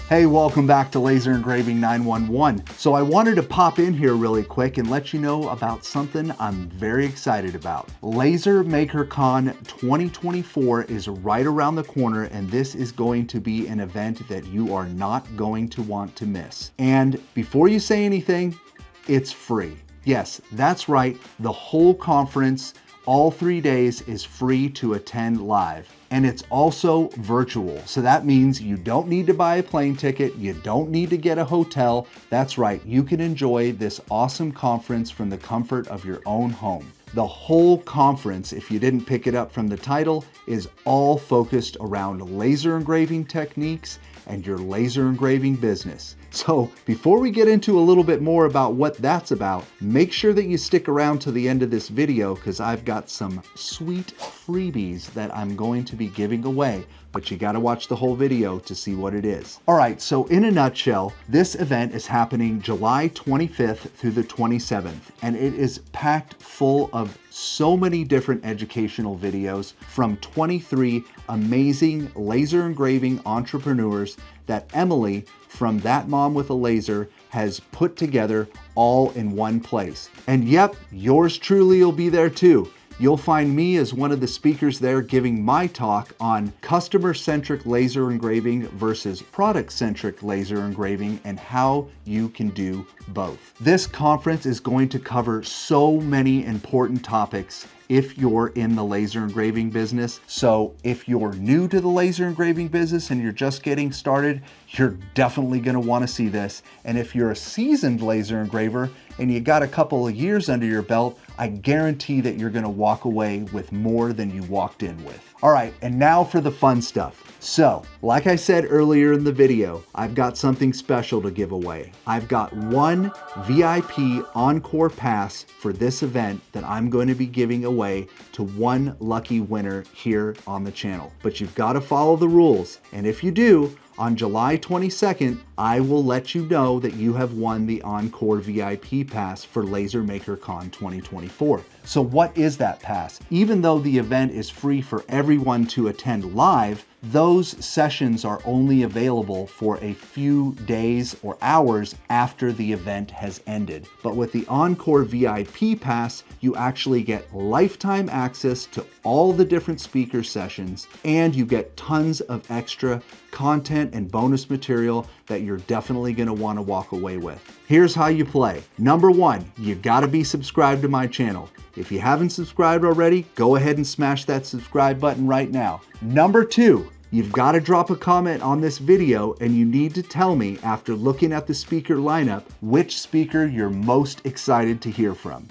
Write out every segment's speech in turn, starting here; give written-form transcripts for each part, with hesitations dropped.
Hey, welcome back to Laser Engraving 911. So I wanted to pop in here really quick and let you know about something I'm very excited about. Laser Maker Con 2024 is right around the corner, and this is going to be an event that you are not going to want to miss. And before you say anything, it's free. Yes, that's right. The whole conference, all 3 days, is free to attend live. And it's also virtual. So that means you don't need to buy a plane ticket. You don't need to get a hotel. That's right. You can enjoy this awesome conference from the comfort of your own home. The whole conference, if you didn't pick it up from the title, is all focused around laser engraving techniques and your laser engraving business. So before we get into a little bit more about what that's about, make sure that you stick around to the end of this video because I've got some sweet freebies that I'm going to be giving away, but you got to watch the whole video to see what it is. All right, so in a nutshell, this event is happening July 25th through the 27th, and it is packed full of so many different educational videos from 23 amazing laser engraving entrepreneurs that Emily from That Mom with a Laser has put together all in one place. And yep, yours truly will be there too. You'll find me as one of the speakers there giving my talk on customer-centric laser engraving versus product-centric laser engraving and how you can do both. This conference is going to cover so many important topics if you're in the laser engraving business. So if you're new to the laser engraving business and you're just getting started, you're definitely gonna wanna see this. And if you're a seasoned laser engraver and you got a couple of years under your belt, I guarantee that you're gonna walk away with more than you walked in with. All right, and now for the fun stuff. So, like I said earlier in the video, I've got something special to give away. I've got one VIP Encore Pass for this event that I'm going to be giving away to one lucky winner here on the channel. But you've got to follow the rules, and if you do, on July 22nd, I will let you know that you have won the Encore VIP Pass for Laser Maker Con 2024. So what is that pass? Even though the event is free for everyone to attend live, those sessions are only available for a few days or hours after the event has ended. But with the Encore VIP Pass, you actually get lifetime access to all the different speaker sessions, and you get tons of extra content and bonus material that you're definitely going to want to walk away with. Here's how you play. Number one, you got to be subscribed to my channel. If you haven't subscribed already, go ahead and smash that subscribe button right now. Number two, you've got to drop a comment on this video, and you need to tell me, after looking at the speaker lineup, which speaker you're most excited to hear from.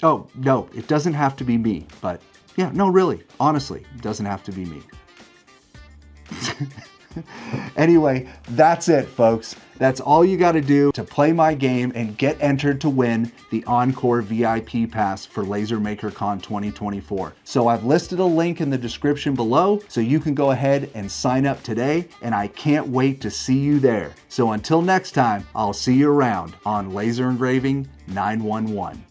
Oh, no, it doesn't have to be me, but yeah, no, really, honestly, it doesn't have to be me. Anyway, that's it, folks. That's all you got to do to play my game and get entered to win the Encore VIP Pass for Laser Maker Con 2024. So I've listed a link in the description below so you can go ahead and sign up today, and I can't wait to see you there. So until next time, I'll see you around on Laser Engraving 911.